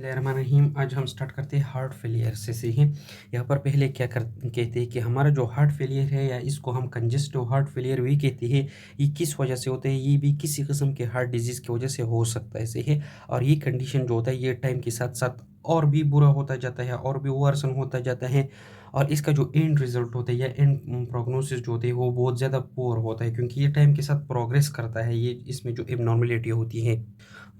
बिस्मिल्लाहिर्रहमानिर्रहीम। आज हम स्टार्ट करते हैं हार्ट फेलियर से ही। यहाँ पर पहले क्या कहते हैं कि हमारा जो हार्ट फेलियर है या इसको हम कंजेस्टिव हार्ट फेलियर भी कहते हैं। ये किस वजह से होता है? ये भी किसी किस्म के हार्ट डिजीज़ की वजह से हो सकता है से है। और ये कंडीशन जो होता है ये टाइम के साथ साथ और भी बुरा होता जाता है और भी वर्सन होता जाता है। और इसका जो एंड रिजल्ट होता है या एंड प्रोग्नोसिस जो होते हैं वो बहुत ज़्यादा पुअर होता है, क्योंकि ये टाइम के साथ प्रोग्रेस करता है। ये इसमें जो एबनॉर्मेलिटी होती है,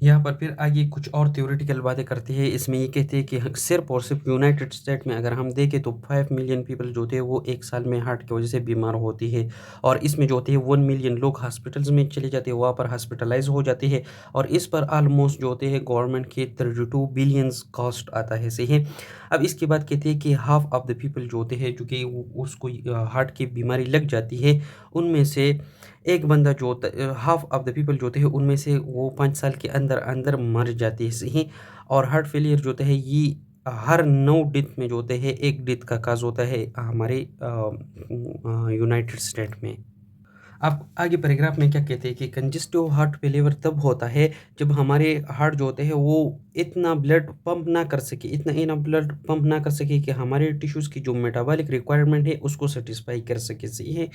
यहाँ पर फिर आगे कुछ और थ्योरेटिकल बातें करती है। इसमें ये कहते हैं कि सिर्फ और सिर्फ यूनाइटेड स्टेट में अगर हम देखें तो 5 मिलियन पीपल जो थे वो एक साल में हार्ट की वजह से बीमार होती है। और इसमें जो होते हैं 1 मिलियन लोग हॉस्पिटल्स में चले जाते हैं, वहाँ पर हॉस्पिटलाइज हो जाते हैं। और इस पर ऑलमोस्ट जो होते हैं गवर्नमेंट के 32 बिलियंस कॉस्ट आता है सही है। अब इसके बाद कहते हैं कि हाफ ऑफ द पीपल जो होते हैं जो कि उसको हार्ट की बीमारी लग जाती है, उनमें से एक बंदा जो होता हाफ ऑफ द पीपल जो होते हैं उनमें से वो 5 साल के अंदर अंदर मर जाते हैं सही। और हार्ट फेलियर जो होता है ये हर 9 डेथ में जो होते हैं एक डेथ का काज होता है हमारे यूनाइटेड स्टेट में। अब आगे पैराग्राफ में क्या कहते हैं कि कंजेस्टिव हार्ट फेलियर तब होता है जब हमारे हार्ट जो होते हैं वो इतना ब्लड पंप ना कर सके, इतना ब्लड पंप ना कर सके कि हमारे टिश्यूज़ की जो मेटाबॉलिक रिक्वायरमेंट है उसको सेटिस्फाई कर सके सही है।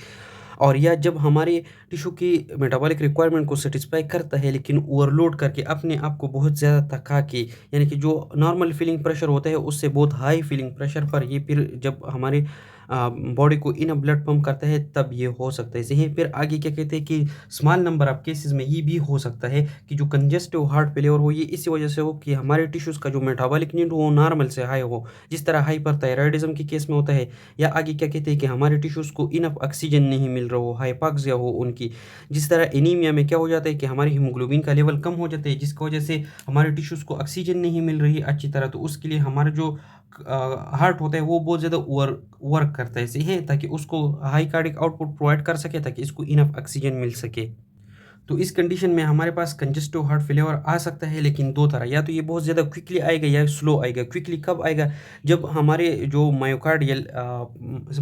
और या जब हमारे टिश्यू की मेटाबॉलिक रिक्वायरमेंट को सेटिस्फाई करता है लेकिन ओवरलोड करके अपने आप को बहुत ज़्यादा थका के, यानी कि जो नॉर्मल फीलिंग प्रेशर होता है उससे बहुत हाई फीलिंग प्रेशर पर ये फिर जब हमारे बॉडी को इनफ ब्लड पंप करता है तब ये हो सकता है सही। फिर आगे क्या कहते हैं कि स्मॉल नंबर ऑफ केसेस में ये भी हो सकता है कि जो कंजेस्टिव हार्ट फेलियर हो ये इसी वजह से हो कि हमारे टिश्यूज़ का जो मेटाबॉलिक नीड हो वो नॉर्मल से हाई हो, जिस तरह हाइपरथायराइडिज्म के केस में होता है। या आगे क्या कहते हैं कि हमारे टिश्यूज़ को इनफ ऑक्सीजन नहीं मिल रहा हो, हाइपॉक्सिया हो उनकी। जिस तरह एनीमिया में क्या हो जाता है कि हमारे हीमोग्लोबिन का लेवल कम हो जाता है, जिसकी वजह से हमारे टिश्यूज़ को ऑक्सीजन नहीं मिल रही है अच्छी तरह, तो उसके लिए हमारा जो हार्ट होता है वो बहुत ज़्यादा वर्क करता है सही है, ताकि उसको हाई कार्डिक आउटपुट प्रोवाइड कर सके, ताकि इसको इनफ ऑक्सीजन मिल सके। तो इस कंडीशन में हमारे पास कंजेस्टिव हार्ट फेलियर आ सकता है, लेकिन 2 तरह, या तो ये बहुत ज़्यादा क्विकली आएगा या स्लो आएगा। क्विकली कब आएगा? जब हमारे जो मायोकार्डियल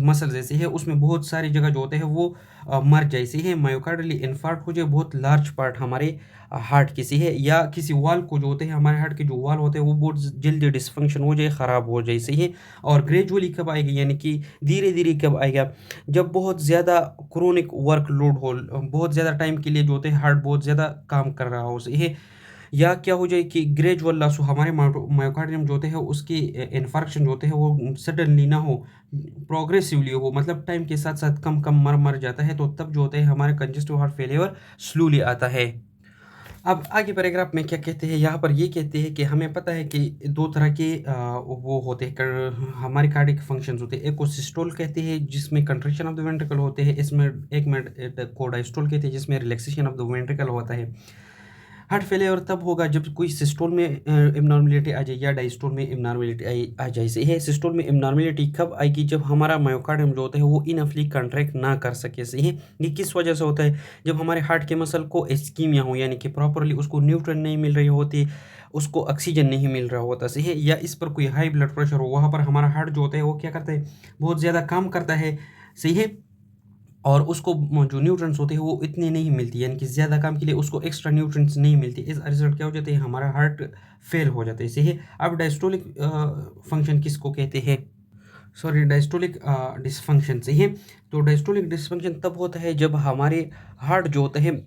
मसल जैसे है उसमें बहुत सारी जगह जो होते हैं वो मर जाए सही है, मायोकार्डियल इन्फार्क्ट हो जाए, बहुत लार्ज पार्ट हमारे हार्ट की सही है, या किसी वाल को जो होते हैं हमारे हार्ट के जो वाल होते हैं वो बहुत जल्दी डिसफंक्शन हो जाए, ख़राब हो जाए सही है। और ग्रेजुअली कब आएगा, यानी कि धीरे-धीरे कब आएगा? जब बहुत ज़्यादा क्रोनिक वर्कलोड हो, बहुत ज़्यादा टाइम के लिए जो होते हैं हार्ट बहुत ज़्यादा काम कर रहा हो सही है। या क्या हो जाए कि ग्रेजुअल लॉस हो, हमारे मायोकार्डियम जो होते हैं उसकी इन्फार्क्शन जो होते हैं वो सडनली ना हो, प्रोग्रेसिवली हो, मतलब टाइम के साथ साथ कम कम मर जाता है, तो तब जो होते हैं हमारे कंजेस्टिव हार्ट फेलियर स्लोली आता है। अब आगे पैराग्राफ में क्या कहते हैं, यहाँ पर ये कहते हैं कि हमें पता है कि 2 तरह के वो होते हैं हमारे कार्डियक फंक्शंस होते हैं। एक को सिस्टोल कहते हैं जिसमें कंट्रैक्शन ऑफ द वेंट्रिकल होते हैं, इसमें एक में को डायस्टोल कहते हैं जिसमें रिलैक्सेशन ऑफ द वेंट्रिकल होता है। हार्ट फेलियर तब होगा जब कोई सिस्टोल में एबनॉर्मलिटी आ जाए या डायस्टोल में एबनॉर्मलिटी आ जाए सही है। सिस्टोल में एबनॉर्मलिटी कब आएगी? जब हमारा मायोकार्डियम जो होता है वो इनफली कंट्रैक्ट ना कर सके सही है। ये किस वजह से होता है? जब हमारे हार्ट के मसल को इस्कीमिया हो, यानी कि प्रॉपरली उसको न्यूट्रिएंट नहीं मिल रही होती, उसको ऑक्सीजन नहीं मिल रहा होता सही है, या इस पर कोई हाई ब्लड प्रेशर हो, वहाँ पर हमारा हार्ट जो होता है वो क्या करता है, बहुत ज़्यादा काम करता है सही है। और उसको जो न्यूट्रिएंट्स होते हैं वो इतनी नहीं मिलती, यानी कि ज़्यादा काम के लिए उसको एक्स्ट्रा न्यूट्रिएंट्स नहीं मिलती। इस रिजल्ट क्या हो जाते हैं, हमारा हार्ट फेल हो जाता है सही है। अब डायस्टोलिक फंक्शन किसको कहते हैं? सॉरी, डायस्टोलिक डिसफंक्शन सही है। तो डायस्टोलिक डिसफंक्शन तब होता है जब हमारे हार्ट जो होता है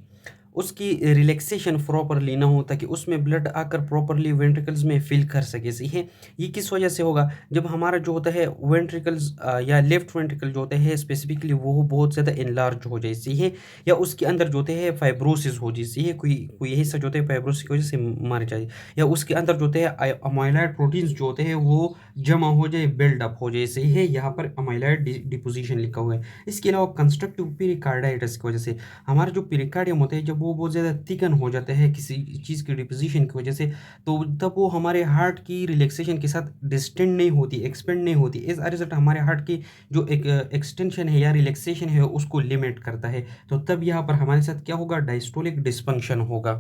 उसकी रिलैक्सेशन प्रॉपरली ना हो, ताकि उसमें ब्लड आकर प्रॉपरली वेंट्रिकल्स में फिल कर सके सही है। ये किस वजह से होगा? जब हमारा जो होता है वेंट्रिकल्स या लेफ्ट वेंट्रिकल जो होता है स्पेसिफिकली वो बहुत ज़्यादा इनलार्ज हो जाए सही है, या उसके अंदर जो होते हैं फाइब्रोसिस हो जाए सही है, कोई कोई हिस्सा जो होता है फाइब्रोसिस की वजह से मर जाए, या उसके अंदर जो होते हैं अमाइलॉइड प्रोटीन्स जो होते हैं वो जमा हो जाए, बिल्डअप हो जाए सही है। यहाँ पर अमाइलॉइड डिपोजिशन लिखा हुआ है। इसके अलावा कंस्ट्रक्टिव पेरिकार्डाइटिस की वजह से हमारा जो पेरिकार्डियम होता है जब वो बहुत ज़्यादा थिकन हो जाता है किसी चीज़ की डिपोजिशन की वजह से, तो तब वो हमारे हार्ट की रिलैक्सेशन के साथ डिस्टेंड नहीं होती, एक्सपेंड नहीं होती। इस रिजल्ट हमारे हार्ट की जो एक एक्सटेंशन है या रिलैक्सेशन है उसको लिमिट करता है। तो तब यहाँ पर हमारे साथ क्या होगा? डायस्टोलिक डिसफंक्शन होगा।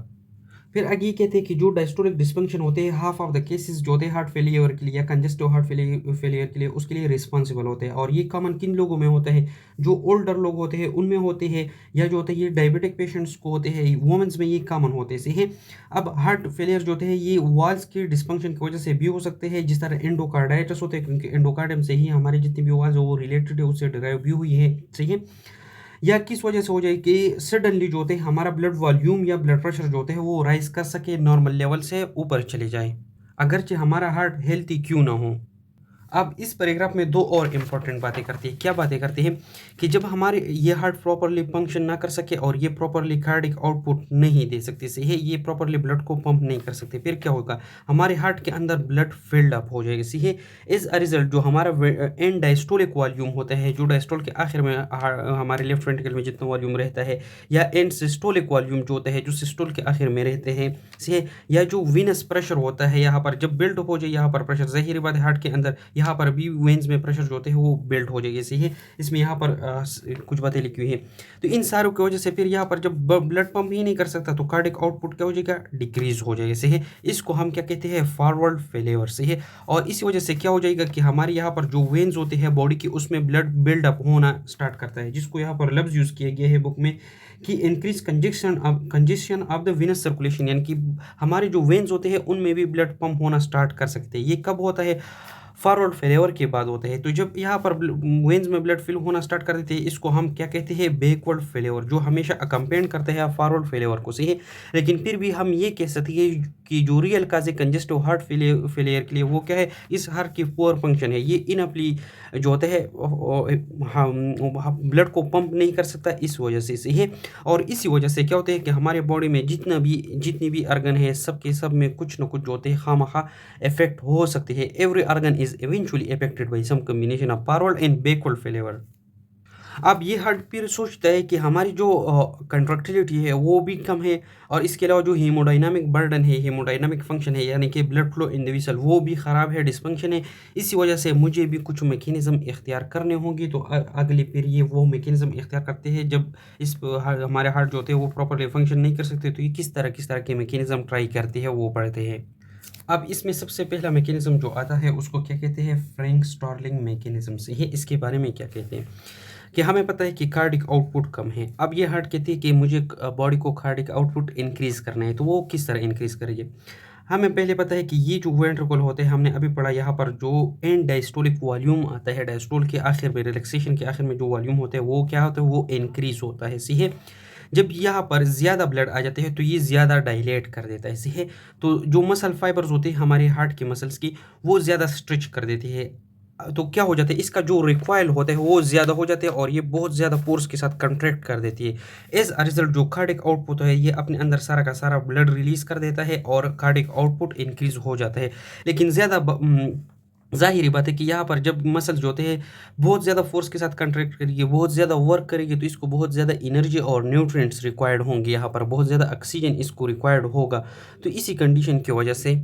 फिर आगे ये कहते हैं कि जो डायस्टोलिक डिस्फंक्शन होते हैं हाफ ऑफ द केसेस जो होते हैं हार्ट फेलियर के लिए या कंजेस्टिव हार्ट फेलियर के लिए उसके लिए रिस्पॉन्सिबल होते हैं। और ये कॉमन किन लोगों में होता है? जो ओल्डर लोग होते हैं उनमें होते हैं, या जो होते हैं ये डायबिटिक पेशेंट्स को होते हैं, वुमेन्स में ये कॉमन होते हैं। सही है। अब हार्ट फेलियर जो होते हैं ये वॉल्स के डिस्फंक्शन की वजह से भी हो सकते हैं, जिस तरह एंडोकार्डाइटिस होते हैं, क्योंकि एंडोकार्डियम से ही हमारी जितनी भी वॉल्स है वो रिलेटेड है, उससे डिराइव भी हुई है। सही है। या किस वजह से हो जाए कि सडनली जो होते हैं हमारा ब्लड वॉल्यूम या ब्लड प्रेशर जो होते हैं वो राइज कर सके, नॉर्मल लेवल से ऊपर चले जाए, अगरचे हमारा हार्ट हेल्थी क्यों ना हो। अब इस पैराग्राफ में दो और इम्पोर्टेंट बातें करती है। क्या बातें करती है? कि जब हमारे ये हार्ट प्रॉपरली फंक्शन ना कर सके और ये प्रॉपरली कार्डिक आउटपुट नहीं दे सकते, सही है, ये प्रॉपरली ब्लड को पंप नहीं कर सकते, फिर क्या होगा? हमारे हार्ट के अंदर ब्लड फिल्ड अप हो जाएगा। सही है। एज अ रिजल्ट जो हमारा एंड डायस्टोलिक वॉल्यूम होता है, जो डायस्टोल के आखिर में हमारे लेफ्ट वेंट्रिकल में जितना वॉल्यूम रहता है, या एंड सिस्टोलिक वॉल्यूम जो होता है जो सिस्टोल के आखिर में रहते हैं, सही है, या जो वीनस प्रेशर होता है यहाँ पर जब बिल्ड अप हो जाए यहाँ पर प्रेशर, ज़ाहिर बात है हार्ट के अंदर यहाँ पर भी वेन्स में प्रेशर जो होते हैं वो बिल्ड हो जाएगी। सही है। इसमें यहाँ पर कुछ बातें लिखी हुई है। तो इन सारों की वजह से फिर यहाँ पर जब ब्लड पंप ही नहीं कर सकता तो कार्डिक आउटपुट क्या हो जाएगा? डिक्रीज हो जाएगा। सही है। इसको हम क्या कहते हैं? Forward failure. सही है। और इसी वजह से क्या हो जाएगा कि हमारे यहाँ पर जो वेन्स होते हैं बॉडी की उसमें ब्लड बिल्डअप होना स्टार्ट करता है, जिसको यहाँ पर लफ्ज यूज़ किया गया है बुक में कि increase congestion of the venous circulation, यानी कि हमारे जो वेन्स होते हैं उनमें भी ब्लड पंप होना स्टार्ट कर सकते हैं। ये कब होता है? फॉरवर्ड फेलियर के बाद होता है। तो जब यहाँ पर वेन्स में ब्लड फिल होना स्टार्ट कर देते हैं इसको हम क्या कहते हैं? बैकवर्ड फेलियर, जो हमेशा अकम्पेंड करते हैं फॉरवर्ड फेलियर को। सही है। लेकिन फिर भी हम ये कह सकते हैं कि जो रियल काज है कंजेस्टिव हार्ट फेलियर के लिए वो क्या है? इस हार्ट की पुअर फंक्शन है, ये इनअपली जो होता है ब्लड को पंप नहीं कर सकता, इस वजह से। सही है। और इसी वजह से क्या होता है कि हमारे बॉडी में जितनी भी अर्गन है सबके सब में कुछ ना कुछ जो होते हैं खामखा इफेक्ट हो सकते हैं। Every organ is eventually affected by some combination of forward and backward failure। अब ये हार्ट फिर सोचता है कि हमारी जो कंट्रक्टिलिटी है वो भी कम है, और इसके अलावा जो हीमोडाइनामिक बर्डन है, हीमोडाइनामिक फंक्शन है, यानी कि blood flow in the vessel वो भी ख़राब है, डिस्फंक्शन है। इसी वजह से मुझे भी कुछ मैकेनिज़्म इख्तियार करने होंगे। तो अगले फिर ये वो मैकेनिज़्म इख्तियार करते हैं जब हमारे हार्ट जो होते हैं वो प्रॉपरली फंक्शन नहीं कर सकते, तो ये किस तरह के मैकेनिज़्म ट्राई करते हैं वो पढ़ते हैं। अब इसमें सबसे पहला मैकेनिज़्म जो आता है उसको क्या कहते हैं? फ्रैंक स्टार्लिंग मैकेनिज़्म से। ये इसके बारे में क्या कहते हैं कि हमें पता है कि कार्डिक आउटपुट कम है। अब ये हार्ट कहती है कि मुझे बॉडी को कार्डिक आउटपुट इंक्रीज़ करना है, तो वो किस तरह इंक्रीज़ करेंगे? हमें पहले पता है कि ये जो वेंट्रिकल होते हैं, हमने अभी पढ़ा यहाँ पर जो एंड डायस्टोलिक वॉल्यूम आता है, डायस्टोल के आखिर में, रिलैक्सेशन के आखिर में जो वॉल्यूम होता है वो क्या होता है? वो इंक्रीज़ होता है। सही है। जब यहाँ पर ज़्यादा ब्लड आ जाते हैं तो ये ज़्यादा डायलेट कर देता है। सही है। तो जो मसल फाइबर्स होते हैं हमारे हार्ट के मसल्स की वो ज़्यादा स्ट्रेच कर देते हैं। तो क्या हो जाता है? इसका जो रिक्वायल होता है वो ज़्यादा हो जाते हैं और ये बहुत ज़्यादा फोर्स के साथ कंट्रैक्ट कर देती है। एज अ रिजल्ट जो कार्डिक आउटपुट है ये अपने अंदर सारा का सारा ब्लड रिलीज़ कर देता है और कार्डिक आउटपुट इंक्रीज़ हो जाता है। लेकिन ज़ाहिर बात है कि यहाँ पर जब मसल्स जो होते हैं बहुत ज़्यादा फोर्स के साथ कंट्रैक्ट करेंगे, बहुत ज़्यादा वर्क करेंगे, तो इसको बहुत ज़्यादा एनर्जी और न्यूट्रिएंट्स रिक्वायर्ड होंगे, यहाँ पर बहुत ज़्यादा ऑक्सीजन इसको रिक्वायर्ड होगा। तो इसी कंडीशन की वजह से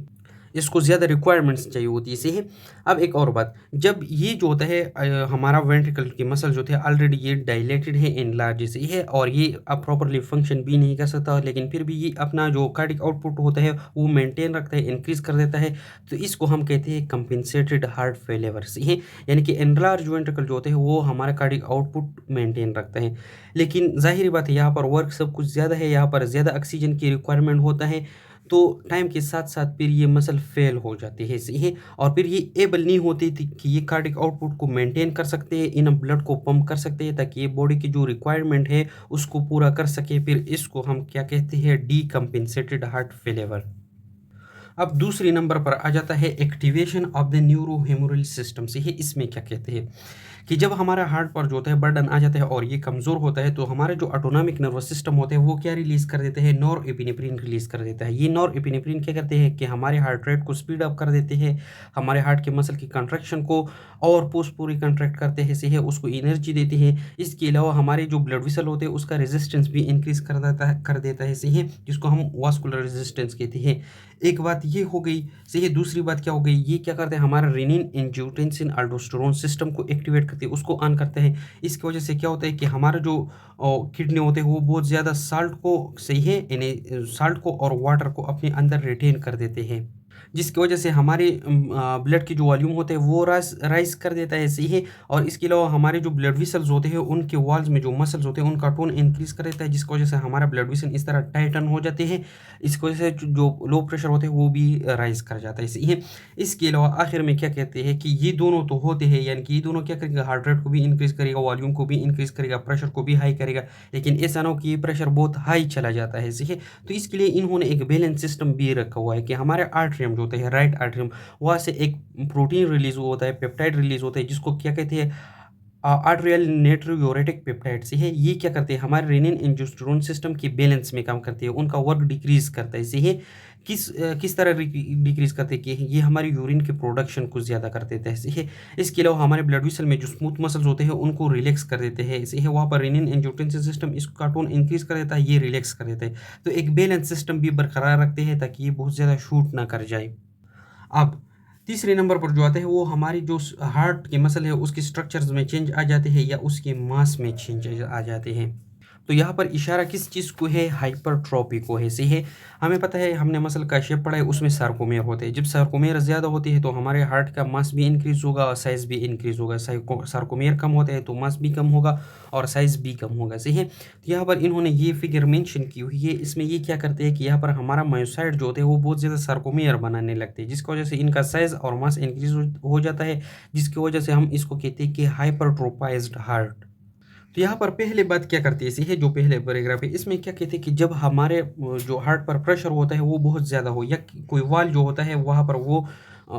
इसको ज़्यादा रिक्वायरमेंट्स चाहिए होती है। सही है। अब एक और बात, जब ये जो होता है हमारा वेंट्रिकल के मसल जो थे ऑलरेडी ये डायलेटेड है, एनलार्ज सही है, और ये अब प्रॉपरली फंक्शन भी नहीं कर सकता, लेकिन फिर भी ये अपना जो कार्डिक आउटपुट होता है वो मेंटेन रखता है, इंक्रीज कर देता है। तो इसको हम कहते हैं कंपेंसेटेड हार्ट फेलियर। सही है। यानी कि एनलार्ज वेंट्रिकल जो होते हैं वो हमारा कार्डिक आउटपुट मेंटेन रखता है, लेकिन जाहिर बात है यहाँ पर वर्क सब कुछ ज़्यादा है, यहाँ पर ज़्यादा ऑक्सीजन की रिक्वायरमेंट होता है। तो टाइम के साथ साथ फिर ये मसल फेल हो जाती है। सही है। और फिर ये एबल नहीं होती थी कि ये कार्डिक आउटपुट को मेंटेन कर सकते हैं, इन ब्लड को पंप कर सकते हैं ताकि ये बॉडी की जो रिक्वायरमेंट है उसको पूरा कर सके। फिर इसको हम क्या कहते हैं? डीकम्पेंसेटेड हार्ट फेलियर। अब दूसरी नंबर पर आ जाता है एक्टिवेशन ऑफ द न्यूरोहेमोरल सिस्टम। से ये इसमें क्या कहते हैं कि जब हमारा हार्ट पर जो होता है बर्डन आ जाता है और ये कमज़ोर होता है तो हमारे जो ऑटोनॉमिक नर्वस सिस्टम होते हैं वो क्या रिलीज़ कर देते हैं? नॉर एपिनेफ्रिन रिलीज़ कर देता है। ये नॉर एपिनेफ्रिन क्या करते हैं कि हमारे हार्ट रेट को स्पीड अप कर देते हैं, हमारे हार्ट के मसल की कंट्रैक्शन को और पूरी कंट्रैक्ट करते हैं। से है उसको एनर्जी देते हैं। इसके अलावा हमारे जो ब्लड वेसल होते हैं उसका रेजिस्टेंस भी इंक्रीज़ कर देता है। सही है, जिसको हम वास्कुलर रेजिस्टेंस कहते हैं। एक बात ये हो गई, सही है। दूसरी बात क्या हो गई, ये क्या करते हैं, हमारा रेनिन, एंजियोटेंसिन, अल्डोस्टेरोन सिस्टम को एक्टिवेट करते हैं, उसको ऑन करते हैं। इसकी वजह से क्या होता है कि हमारा जो किडनी होते हैं वो बहुत ज़्यादा साल्ट को, सही है, यानी साल्ट को और वाटर को अपने अंदर रिटेन कर देते हैं, जिसकी वजह से हमारे ब्लड की जो वॉल्यूम होते हैं वो राइज कर देता है, सही है। और इसके अलावा हमारे जो ब्लड वेसल्स होते हैं उनके वॉल्स में जो मसल्स होते हैं उनका टोन इंक्रीज कर देता है, जिसकी वजह से हमारा ब्लड वेसल इस तरह टाइटन हो जाते हैं। इसकी वजह से जो लो प्रेशर होते हैं वो भी राइज कर जाता है, सही है। इसके अलावा आखिर में क्या कहते हैं कि ये दोनों तो होते हैं, यानी कि ये दोनों क्या करेगा, हार्ट रेट को भी इंक्रीज करेगा, वॉल्यूम को भी इंक्रीज करेगा, प्रेशर को भी हाई करेगा। लेकिन ऐसा ना हो कि ये प्रेशर बहुत हाई चला जाता है, सही है। तो इसके लिए इन्होंने एक बैलेंस सिस्टम भी रखा हुआ है कि हमारे आर्टरियम जो होते हैं, राइट आर्टरियम, वहाँ से एक प्रोटीन रिलीज होता है, पेप्टाइड रिलीज होता है, जिसको क्या कहते हैं, आर्टरियल नेट्रियोरेटिक पेप्टाइड, से है। ये क्या करते हैं, हमारे रेनिन एंजियोस्टेरोन सिस्टम के बैलेंस में काम करते हैं, उनका वर्क डिक्रीज करता है, सही है। किस तरह डिक्रीज करते हैं कि ये हमारी यूरिन के प्रोडक्शन को ज़्यादा कर देता है, सही है। इसके अलावा हमारे ब्लड वेसल में जो स्मूथ मसल्स होते हैं उनको रिलैक्स कर देते हैं, सही है। वहाँ पर रेनिन एंजियोटेंसिन सिस्टम इसका टोन इंक्रीज कर देता है, ये रिलैक्स कर देता है। तो एक बैलेंस सिस्टम भी बरकरार रखते हैं ताकि ये बहुत ज़्यादा शूट ना कर जाए। अब तीसरे नंबर पर जो आता है वो हमारी जो हार्ट के मसल है उसके स्ट्रक्चर्स में चेंज आ जाते हैं या उसके मास में चेंज आ जाते हैं। तो यहाँ पर इशारा किस चीज़ को है, हाइपरट्रॉपी को है, सही है। हमें पता है, हमने मसल का शेप पढ़ा है, उसमें सार्कोमेर होते हैं। जब सार्कोमेर ज़्यादा होती है तो हमारे हार्ट का मास भी इंक्रीज होगा और साइज़ भी इंक्रीज होगा। सार्कोमेर कम होता है तो मास भी कम होगा और साइज़ भी कम होगा, सही है। तो यहाँ पर इन्होंने ये फिगर मेंशन की हुई है। इसमें ये क्या करते हैं कि यहाँ पर हमारा मायोसाइट जो होते हैं वो बहुत ज़्यादा सार्कोमेर बनाने लगते हैं, जिसकी वजह से इनका साइज़ और मास इंक्रीज हो जाता है, जिसकी वजह से हम इसको कहते हैं कि हाइपरट्रोफाइज्ड हार्ट। तो यहाँ पर पहले बात क्या करती है, इसी है जो पहले पैराग्राफ है, इसमें क्या कहते हैं कि जब हमारे जो हार्ट पर प्रेशर होता है वो बहुत ज़्यादा हो, या कोई वाल जो होता है वहाँ पर वो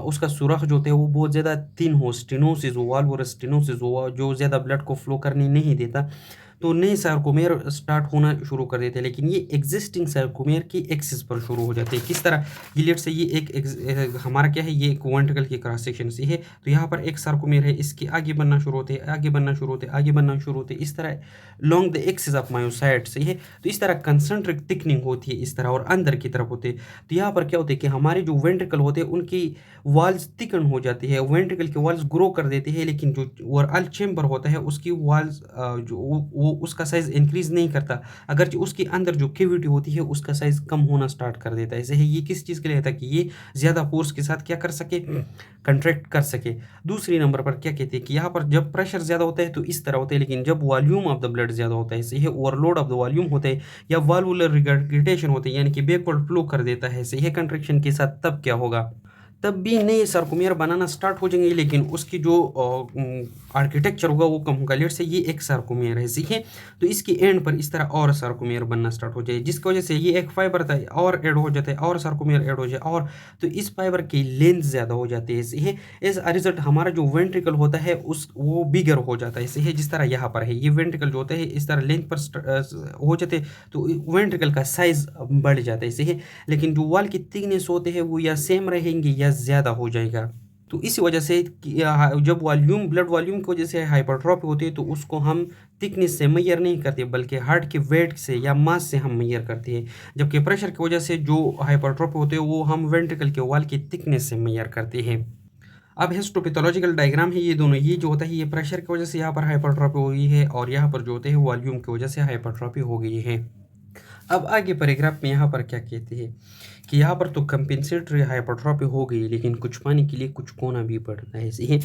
उसका सुराख जो होता है वो बहुत ज़्यादा थिन हो, स्टेनोसिस हो, वाल्वुलर स्टेनोसिस हो, जो ज़्यादा ब्लड को फ्लो करने नहीं देता, तो नए सार्कोमेर स्टार्ट होना शुरू कर देते हैं। लेकिन ये एग्जिस्टिंग सार्कोमेर की एक्सिस पर शुरू हो जाते हैं। किस तरह, ये लेट से ये हमारा क्या है, ये एक वेंट्रिकल की क्रॉस सेक्शन से है। तो यहाँ पर एक सार्कोमेर है, इसके आगे बनना शुरू होते हैं, आगे बनना शुरू होते हैं, आगे बनना शुरू होते हैं, इस तरह long the axis of myocyte, सही है। तो इस तरह कंसंट्रिक थिकनिंग होती है इस तरह, और अंदर की तरफ होते हैं। तो यहाँ पर क्या होता है कि हमारे जो वेंट्रिकल होते हैं उनकी वॉल्स थिकन हो जाती है, वेंट्रिकल के वॉल्स ग्रो कर देते हैं, लेकिन जो ओवरऑल चेम्बर होता है उसकी वॉल्स जो वो उसका साइज़ इंक्रीज़ नहीं करता, अगरचे उसके अंदर जो कैविटी होती है उसका साइज़ कम होना स्टार्ट कर देता है। ऐसे ही ये किस चीज़ के लिए है, ताकि ये ज़्यादा फोर्स के साथ क्या कर सके, कंट्रैक्ट कर सके। दूसरी नंबर पर क्या कहते हैं कि यहाँ पर जब प्रेशर ज़्यादा होता है तो इस तरह होता है, लेकिन जब वॉल्यूम ऑफ द ब्लड ज़्यादा होता है, सही है, ओवरलोड ऑफ द वॉल्यूम होता है या वाल्वुलर रिगर्जिटेशन होते हैं, यानी कि बैकवर्ड फ्लो कर देता है, सही है, कंट्रैक्शन के साथ, तब क्या होगा, तब भी नए सार्कोमेयर बनाना स्टार्ट हो जाएंगे, लेकिन उसकी जो आर्किटेक्चर होगा वो कम होगा। लेट से ये एक सार्कोमेयर है, सही है, तो इसके एंड पर इस तरह और सार्कोमेयर बनना स्टार्ट हो जाए, जिसकी वजह से ये एक फाइबर था और ऐड हो जाता है, और सार्कोमेयर ऐड हो जाए, और तो इस फाइबर की लेंथ ज़्यादा हो जाती है, सही है। एज अ रिजल्ट हमारा जो वेंट्रिकल होता है उस वो बिगर हो जाता है, सही है। जिस तरह यहाँ पर है, ये वेंट्रिकल जो होता है इस तरह लेंथ पर हो जाते हैं, तो वेंट्रिकल का साइज बढ़ जाता है, सही है। लेकिन जो वॉल की थिकनेस होते हैं वो या सेम रहेंगे या ज़्यादा हो जाएगा। तो इसी वजह से जब वॉल्यूम, ब्लड वॉल्यूम की वजह से हाइपरट्रॉफी होती है तो उसको हम थिकनेस से मेजर नहीं करते, बल्कि हार्ट के वेट से या मास से हम मेजर करते हैं। जबकि प्रेशर की वजह से जो हाइपरट्रॉफी होती है वो हम वेंट्रिकल के वॉल की थिकनेस से मेजर करते हैं। अब हिस्टोपैथोलॉजिकल डायग्राम है ये दोनों, ये जो होता है ये प्रेशर की वजह से यहाँ पर हाइपरट्रॉफी हुई है, और यहाँ पर जो होते हैं वॉल्यूम की वजह से हाइपरट्रॉफी हो गई है। अब आगे पैराग्राफ में यहाँ पर क्या कहते हैं कि यहाँ पर तो कंपेंसेटरी हाइपरट्रॉफी हो गई, लेकिन कुछ पाने के लिए कुछ खोना भी पड़ता है, सही है।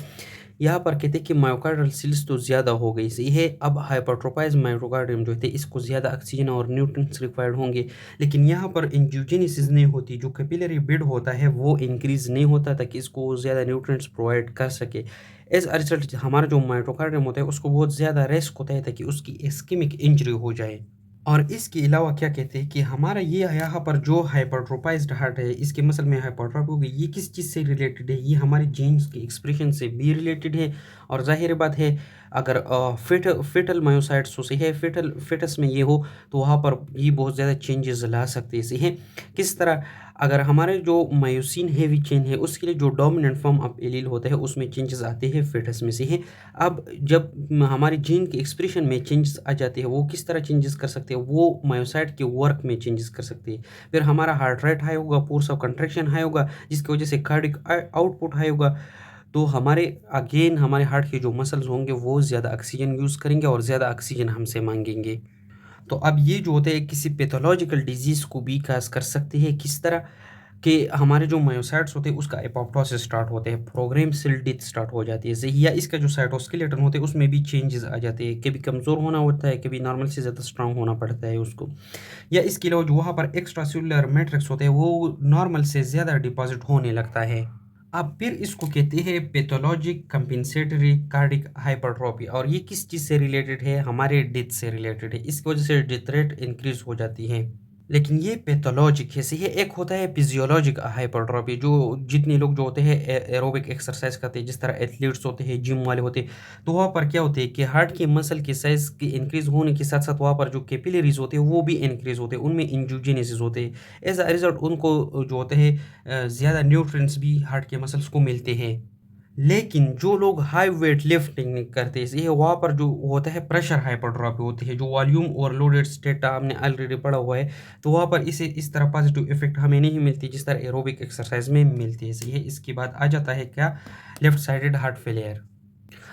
यहाँ पर कहते हैं कि मायोकार्डियल सेल्स तो ज़्यादा हो गई, सही है। अब हाइपरट्रोफाइज मायोकार्डियम जो है इसको ज़्यादा ऑक्सीजन और न्यूट्रिएंट्स रिक्वायर्ड होंगे, लेकिन यहाँ पर एंजियोजेनेसिस नहीं होती, जो कैपिलरी बेड होता है वो इंक्रीज नहीं होता ताकि इसको ज़्यादा न्यूट्रिएंट्स प्रोवाइड कर सके। एज अ रिजल्ट हमारा जो माइटोकार्डियम होता है उसको बहुत ज़्यादा रिस्क होता है ताकि उसकी इस्केमिक इंजरी हो जाए। और इसके अलावा क्या कहते हैं कि हमारा ये यहाँ पर जो हाइपरट्रोफाइज्ड हार्ट है, इसके मसल में हाइपरट्रोफी होगी, ये किस चीज़ से रिलेटेड है, ये हमारे जीन्स के एक्सप्रेशन से भी रिलेटेड है। और जाहिर बात है अगर फेटल मायोसाइट्स हो, सही है, फेटस में ये हो तो वहाँ पर ये बहुत ज़्यादा चेंजेस ला सकते हैं, सही है। किस तरह, अगर हमारे जो मायोसिन हेवी चेन है उसके लिए जो डोमिनेंट फॉर्म ऑफ एलील होता है उसमें चेंजेस आते हैं फेटस में से ही। अब जब हमारे जीन के एक्सप्रेशन में चेंजेस आ जाते हैं, वो किस तरह चेंजेस कर सकते हैं, वो मायोसाइट के वर्क में चेंजेस कर सकते हैं। फिर हमारा हार्ट रेट हाई होगा, फोर्स ऑफ कंट्रैक्शन हाई होगा, जिसकी वजह से कार्डिक आउटपुट हाई होगा। तो हमारे अगेन हमारे हार्ट के जो मसल्स होंगे वो ज़्यादा ऑक्सीजन यूज़ करेंगे और ज़्यादा ऑक्सीजन हमसे मांगेंगे। तो अब ये जो होते हैं किसी पैथोलॉजिकल डिजीज़ को भी काज कर सकते हैं। किस तरह कि हमारे जो मायोसाइट्स होते हैं उसका एपोप्टोसिस स्टार्ट होते हैं, प्रोग्राम सेल डेथ स्टार्ट हो जाती है सही, या इसका जो साइटोस्केलेटन होते हैं उसमें भी चेंजेस आ जाते हैं। कभी कमज़ोर होना होता है, कभी नॉर्मल से ज़्यादा स्ट्रांग होना पड़ता है उसको। या इसके अलावा जो वहाँ पर एक्स्ट्रा सेलुलर मैट्रिक्स होते हैं वो नॉर्मल से ज़्यादा डिपॉजिट होने लगता है। अब फिर इसको कहते हैं पैथोलॉजिक कंपेंसेटरी कार्डिक हाइपरट्रॉफी, और ये किस चीज़ से रिलेटेड है, हमारे डेथ से रिलेटेड है। इसकी वजह से डेथ रेट इंक्रीज हो जाती है। लेकिन ये पैथोलॉजिक है सही है। एक होता है फिजियोलॉजिक हाइपरट्रॉफी, जो जितने लोग जो होते हैं एरोबिक एक्सरसाइज करते हैं, जिस तरह एथलीट्स होते हैं, जिम वाले होते हैं, तो वहाँ पर क्या होते हैं कि हार्ट के मसल के साइज के इंक्रीज होने के साथ साथ वहाँ पर जो कैपिलरीज होते हैं वो भी इंक्रीज होते हैं, उनमें इंजूजिनेसिस होते हैं। एज अ रिजल्ट उनको जो होते हैं ज़्यादा न्यूट्रिएंट्स भी हार्ट के मसल्स को मिलते हैं। लेकिन जो लोग हाई वेट लिफ्टिंग करते हैं ये वहाँ पर जो होता है प्रेशर हाइपरट्रॉफी होती है, जो वॉल्यूम ओवरलोडेड स्टेट हमने ऑलरेडी पढ़ा हुआ है। तो वहाँ पर इसे इस तरह पॉजिटिव इफेक्ट हमें नहीं मिलती जिस तरह एरोबिक एक्सरसाइज में मिलती है सही है। इसके बाद आ जाता है क्या, लेफ्ट साइडेड हार्ट फेलियर।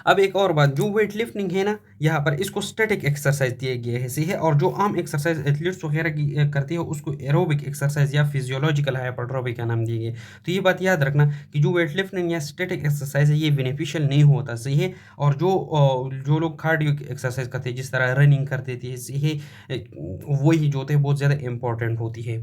अब एक और बात, जो वेट लिफ्टिंग है ना, यहाँ पर इसको स्टैटिक एक्सरसाइज दिया गया है सही है, और जो आम एक्सरसाइज एथलीट्स वगैरह की करते हैं उसको एरोबिक एक्सरसाइज या फिजियोलॉजिकल हाइपरट्रॉफी का नाम दिया गया। तो ये बात याद रखना कि जो वेट लिफ्टिंग या स्टैटिक एक्सरसाइज है ये बेनिफिशियल नहीं होता सही है। और जो लोग कार्डियो एक्सरसाइज करते हैं जिस तरह रनिंग करते थे सही है, वही जो होते हैं बहुत ज़्यादा इंपॉर्टेंट होती है।